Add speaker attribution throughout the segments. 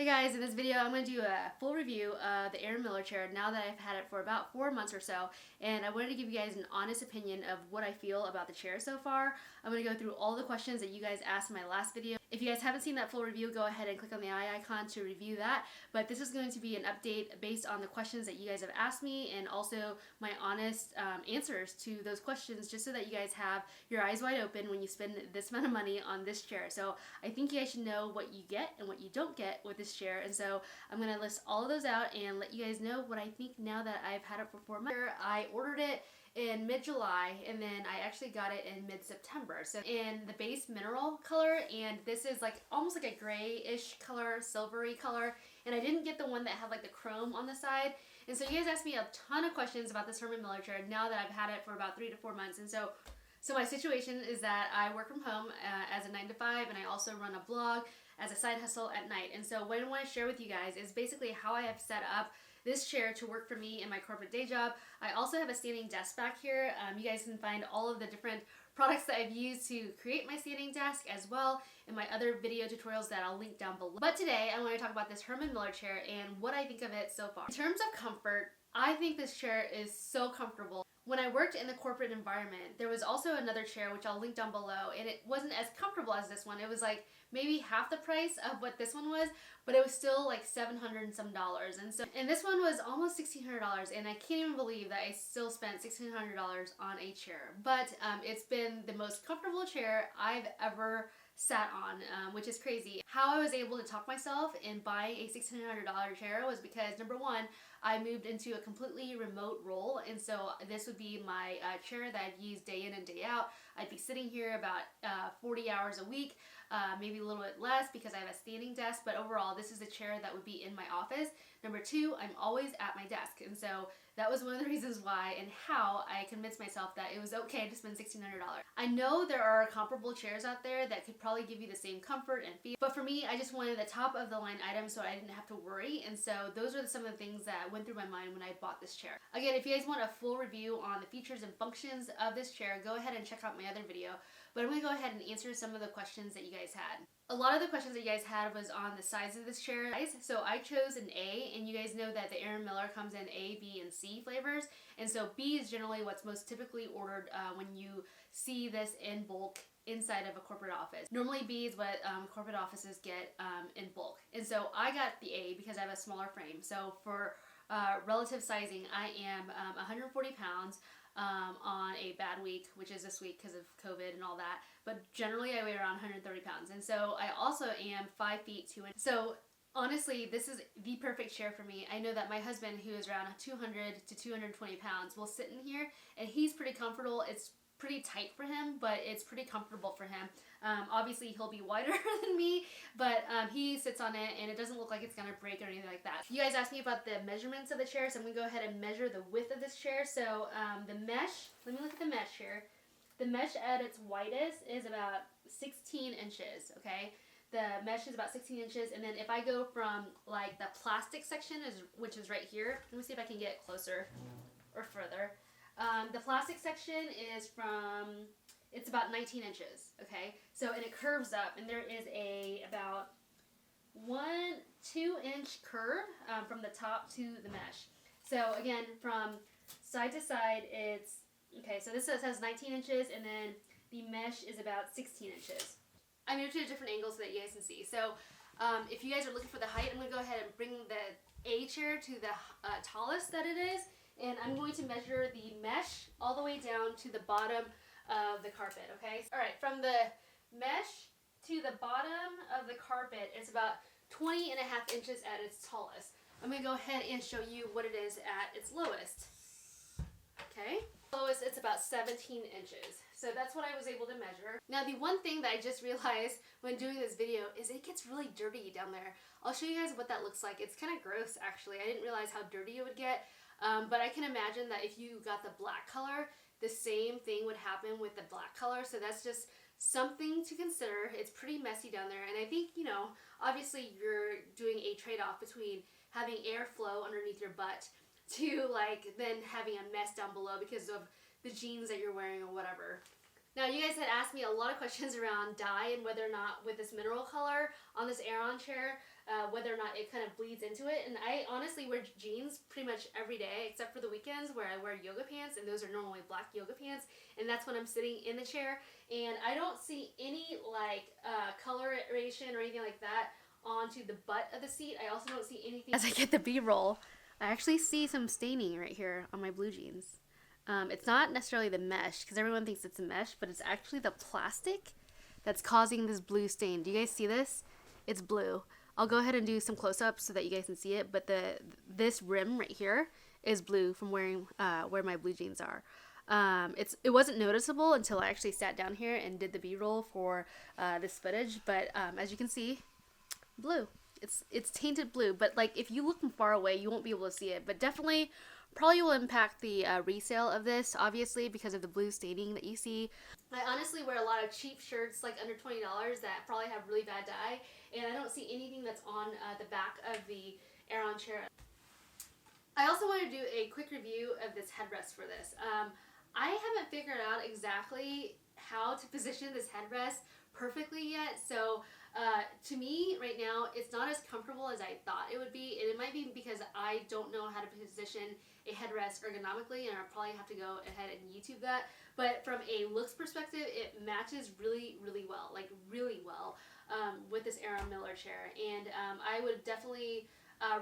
Speaker 1: Hey guys, in this video I'm going to do a full review of the Herman Miller chair now that I've had it for about 4 months or so, and I wanted to give you guys an honest opinion of what I feel about the chair so far. I'm going to go through all the questions that you guys asked in my last video. If you guys haven't seen that full review, go ahead and click on the eye icon to review that, but this is going to be an update based on the questions that you guys have asked me and also my honest answers to those questions, just so that you guys have your eyes wide open when you spend this amount of money on this chair. So I think you guys should know what you get and what you don't get with this chair, and so I'm going to list all of those out and let you guys know what I think now that I've had it for 4 months. I ordered it in mid-July and then I actually got it in mid-September. So in the base mineral color, and this is like almost like a grayish color, silvery color, and I didn't get the one that had like the chrome on the side. And so you guys asked me a ton of questions about this Herman Miller chair now that I've had it for about 3 to 4 months. And so my situation is that I work from home as a 9 to 5, and I also run a blog as a side hustle at night. And so what I want to share with you guys is basically how I have set up this chair to work for me in my corporate day job. I also have a standing desk back here. You guys can find all of the different products that I've used to create my standing desk as well in my other video tutorials that I'll link down below. But today I want to talk about this Herman Miller chair and what I think of it so far. In terms of comfort, I think this chair is so comfortable. When I worked in the corporate environment, there was also another chair, which I'll link down below, and it wasn't as comfortable as this one. It was like maybe half the price of what this one was, but it was still like $700 and some. And this one was almost $1,600, and I can't even believe that I still spent $1,600 on a chair. But it's been the most comfortable chair I've ever sat on, which is crazy. How I was able to talk myself in buying a $1,600 chair was because, number one, I moved into a completely remote role, and so this would be my chair that I'd use day in and day out. I'd be sitting here about 40 hours a week, maybe a little bit less because I have a standing desk, but overall this is the chair that would be in my office. Number two, I'm always at my desk, and so that was one of the reasons why and how I convinced myself that it was okay to spend $1,600. I know there are comparable chairs out there that could probably give you the same comfort and feel, but for me, I just wanted the top of the line item so I didn't have to worry, and so those are some of the things that went through my mind when I bought this chair. Again, if you guys want a full review on the features and functions of this chair, go ahead and check out my other video, but I'm going to go ahead and answer some of the questions that you guys had. A lot of the questions that you guys had was on the size of this chair. So I chose an A, and you guys know that the Herman Miller comes in A, B, and C flavors, and so B is generally what's most typically ordered when you see this in bulk inside of a corporate office. Normally B is what corporate offices get in bulk, and so I got the A because I have a smaller frame. So for relative sizing, I am 140 pounds on a bad week, which is this week because of COVID and all that, but generally I weigh around 130 pounds, and so I also am 5 feet 2 inches. So honestly, this is the perfect chair for me. I know that my husband, who is around 200 to 220 pounds, will sit in here and he's pretty comfortable. It's pretty tight for him, but it's pretty comfortable for him. Obviously he'll be wider than me, but he sits on it and it doesn't look like it's gonna break or anything like that. You guys asked me about the measurements of the chair, so I'm gonna go ahead and measure the width of this chair. So the mesh, let me look at the mesh here. The mesh at its widest is about 16 inches, okay? The mesh is about 16 inches, and then if I go from like the plastic section, which is right here, let me see if I can get it closer or further. The plastic section is from, it's about 19 inches, okay? So, and it curves up, and there is about 2 inch curve from the top to the mesh. So again, from side to side, it's, okay, so this has 19 inches, and then the mesh is about 16 inches. I moved to a different angle so that you guys can see. So if you guys are looking for the height, I'm going to go ahead and bring the A chair to the tallest that it is, and I'm going to measure the mesh all the way down to the bottom of the carpet, okay? All right, from the mesh to the bottom of the carpet, it's about 20.5 inches at its tallest. I'm going to go ahead and show you what it is at its lowest. Okay? Lowest, it's about 17 inches. So that's what I was able to measure. Now the one thing that I just realized when doing this video is it gets really dirty down there. I'll show you guys what that looks like. It's kind of gross actually. I didn't realize how dirty it would get. But I can imagine that if you got the black color, the same thing would happen with the black color. So that's just something to consider. It's pretty messy down there. And I think, you know, obviously you're doing a trade-off between having airflow underneath your butt to like then having a mess down below because of the jeans that you're wearing or whatever. Now, you guys had asked me a lot of questions around dye and whether or not with this mineral color on this Aeron chair, whether or not it kind of bleeds into it. And I honestly wear jeans pretty much every day except for the weekends where I wear yoga pants, and those are normally black yoga pants, and that's when I'm sitting in the chair. And I don't see any like coloration or anything like that onto the butt of the seat. I also don't see anything. As I get the B-roll, I actually see some staining right here on my blue jeans. It's not necessarily the mesh, because everyone thinks it's a mesh, but it's actually the plastic that's causing this blue stain. Do you guys see this? It's blue. I'll go ahead and do some close-ups so that you guys can see it, but this rim right here is blue from wearing where my blue jeans are. It wasn't noticeable until I actually sat down here and did the B-roll for this footage, but as you can see, blue. It's tainted blue, but like if you look from far away, you won't be able to see it, but definitely probably will impact the resale of this, obviously, because of the blue staining that you see. I honestly wear a lot of cheap shirts, like under $20, that probably have really bad dye, and I don't see anything that's on the back of the Aeron chair. I also want to do a quick review of this headrest for this. I haven't figured out exactly how to position this headrest perfectly yet, so to me right now it's not as comfortable as I thought it would be, and it might be because I don't know how to position a headrest ergonomically, and I'll probably have to go ahead and YouTube that. But from a looks perspective, it matches really well, like really well, with this Herman Miller chair. And I would definitely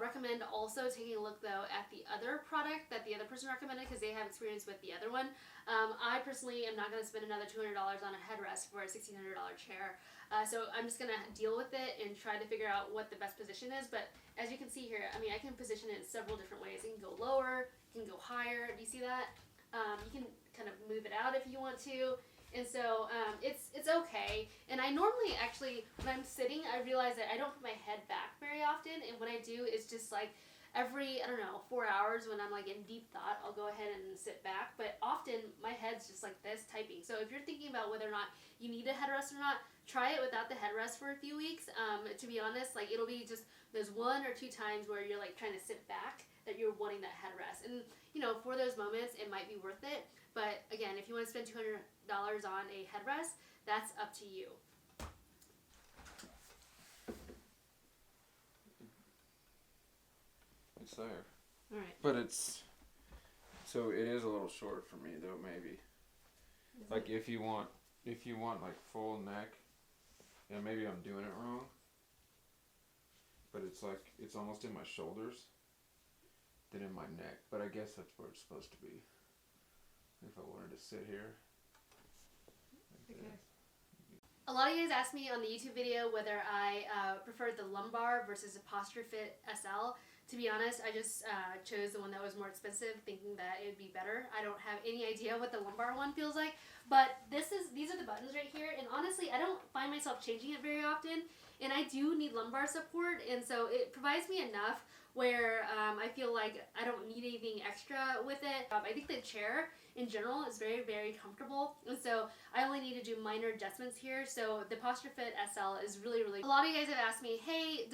Speaker 1: recommend also taking a look though at the other product that the other person recommended, because they have experience with the other one. I personally am not going to spend another $200 on a headrest for a $1,600 chair. So I'm just going to deal with it and try to figure out what the best position is. But as you can see here, I mean, I can position it in several different ways. It can go lower, it can go higher. Do you see that? You can kind of move it out if you want to. And so it's okay. And I normally actually, when I'm sitting, I realize that I don't put my head back very often. And what I do is just like every, I don't know, 4 hours when I'm like in deep thought, I'll go ahead and sit back. But often my head's just like this typing. So if you're thinking about whether or not you need a headrest or not, try it without the headrest for a few weeks. To be honest, like it'll be just those 1 or 2 times where you're like trying to sit back that you're wanting that headrest. And you know, for those moments, it might be worth it. But again, if you want to spend $200 on a headrest, that's up to you.
Speaker 2: It's there.
Speaker 1: All right.
Speaker 2: But it's, so it is a little short for me though, maybe. Like if you want like full neck, and maybe I'm doing it wrong, but it's like, it's almost in my shoulders than in my neck. But I guess that's where it's supposed to be. If I wanted to sit here. Like
Speaker 1: okay. A lot of you guys asked me on the YouTube video whether I preferred the lumbar versus the Posture Fit SL. To be honest, I just chose the one that was more expensive, thinking that it would be better. I don't have any idea what the lumbar one feels like, but these are the buttons right here, and honestly, I don't find myself changing it very often, and I do need lumbar support, and so it provides me enough where I feel like I don't need anything extra with it. I think the chair in general is very comfortable, and so I only need to do minor adjustments here. So the Posture Fit SL is really. A lot of you guys have asked me, hey,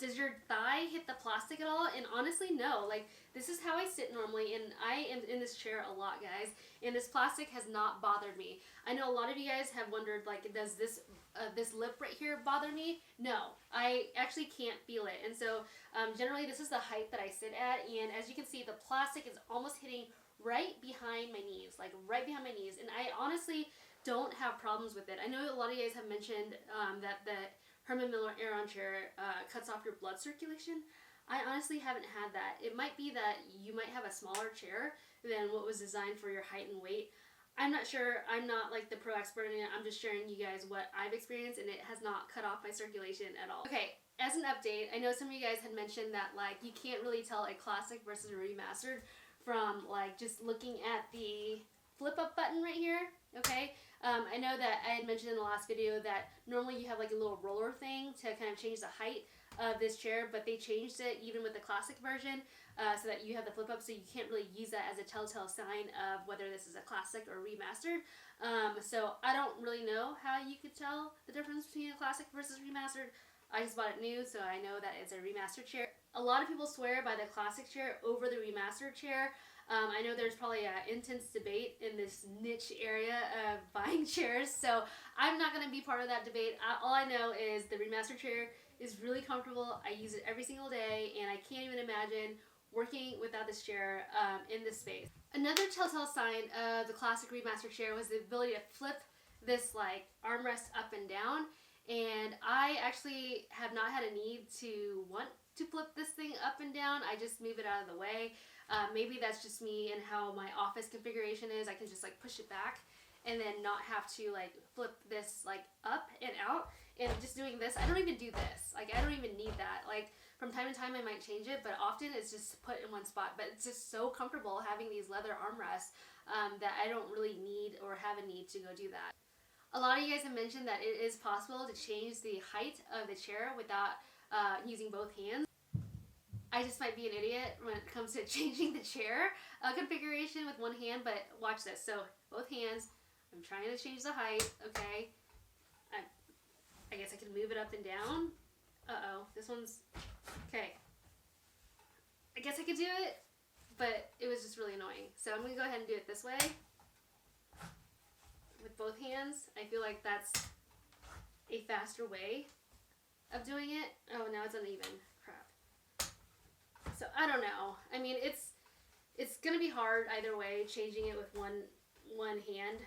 Speaker 1: does your thigh hit the plastic at all? And honestly, no. Like, this is how I sit normally, and I am in this chair a lot, guys, and this plastic has not bothered me. I know a lot of you guys have wondered, like, does this lip right here bother me? No, I actually can't feel it. And so generally this is the height that I sit at, and as you can see, the plastic is almost hitting right behind my knees, like right behind my knees, and I honestly don't have problems with it. I know a lot of you guys have mentioned that the Herman Miller Aeron chair cuts off your blood circulation. I honestly haven't had that. It might be that you might have a smaller chair than what was designed for your height and weight. I'm not sure. I'm not like the pro expert in it. I'm just sharing you guys what I've experienced, and it has not cut off my circulation at all. Okay, as an update, I know some of you guys had mentioned that like you can't really tell a classic versus a remastered from like just looking at the flip up button right here. Okay, I know that I had mentioned in the last video that normally you have like a little roller thing to kind of change the height of this chair, but they changed it even with the classic version so that you have the flip up, so you can't really use that as a telltale sign of whether this is a classic or remastered. So I don't really know how you could tell the difference between a classic versus remastered. I just bought it new, so I know that it's a remastered chair. A lot of people swear by the classic chair over the remastered chair. I know there's probably an intense debate in this niche area of buying chairs, so I'm not going to be part of that debate. All I know is the remastered chair is really comfortable. I use it every single day, and I can't even imagine working without this chair in this space. Another telltale sign of the classic remastered chair was the ability to flip this like armrest up and down, and I actually have not had a need to want to flip this thing up and down. I just move it out of the way. Maybe that's just me and how my office configuration is. I can just like push it back and then not have to like flip this like up and out. And just doing this, I don't even do this. Like I don't even need that. Like from time to time I might change it, but often it's just put in one spot. But it's just so comfortable having these leather armrests that I don't really need or have a need to go do that. A lot of you guys have mentioned that it is possible to change the height of the chair without using both hands. I just might be an idiot when it comes to changing the chair configuration with one hand, but watch this. So both hands, I'm trying to change the height, okay? I guess I can move it up and down. Uh-oh, this one's, okay. I guess I could do it, but it was just really annoying. So I'm gonna go ahead and do it this way. With both hands, I feel like that's a faster way of doing it. Oh, now it's uneven. Crap. So I don't know. I mean, it's gonna be hard either way, changing it with one hand.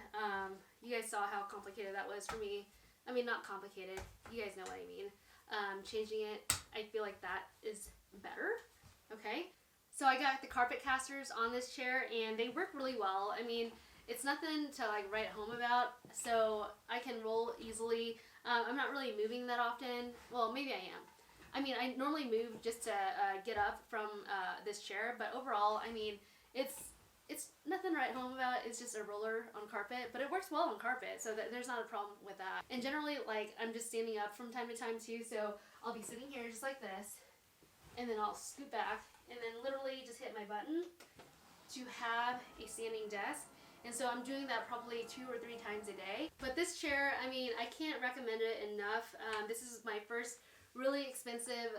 Speaker 1: You guys saw how complicated that was for me. I mean, not complicated. You guys know what I mean. Changing it, I feel like that is better. Okay. So I got the carpet casters on this chair, and they work really well. I mean, it's nothing to like write home about, so I can roll easily. I'm not really moving that often. Well, maybe I am. I mean, I normally move just to get up from this chair, but overall, I mean, it's nothing to write home about. It's just a roller on carpet, but it works well on carpet, so there's not a problem with that. And generally, like, I'm just standing up from time to time too, so I'll be sitting here just like this, and then I'll scoot back, and then literally just hit my button to have a standing desk. And so I'm doing that probably 2 or 3 times a day. But this chair, I mean, I can't recommend it enough. This is my first really expensive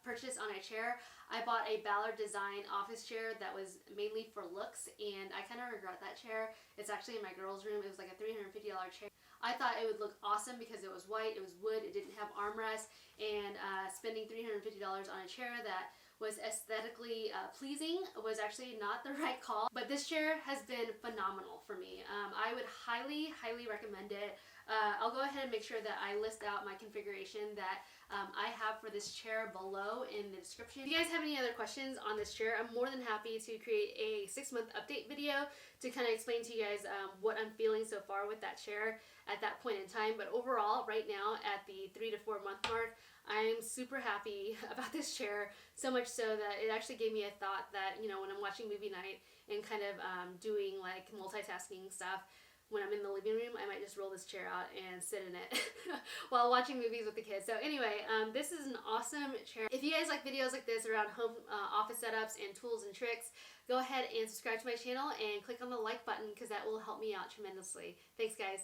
Speaker 1: purchase on a chair. I bought a Ballard Design office chair that was mainly for looks, and I kind of regret that chair. It's actually in my girls' room. It was like a $350 chair. I thought it would look awesome because it was white, it was wood, it didn't have armrest, and spending $350 on a chair that was aesthetically pleasing was actually not the right call. But this chair has been phenomenal for me. I would highly, highly recommend it. I'll go ahead and make sure that I list out my configuration that I have for this chair below in the description. If you guys have any other questions on this chair, I'm more than happy to create a 6-month update video to kind of explain to you guys what I'm feeling so far with that chair at that point in time. But overall, right now at the 3 to 4 month mark, I'm super happy about this chair, so much so that it actually gave me a thought that, you know, when I'm watching movie night and kind of doing like multitasking stuff, when I'm in the living room, I might just roll this chair out and sit in it while watching movies with the kids. So anyway, this is an awesome chair. If you guys like videos like this around home office setups and tools and tricks, go ahead and subscribe to my channel and click on the like button because that will help me out tremendously. Thanks, guys.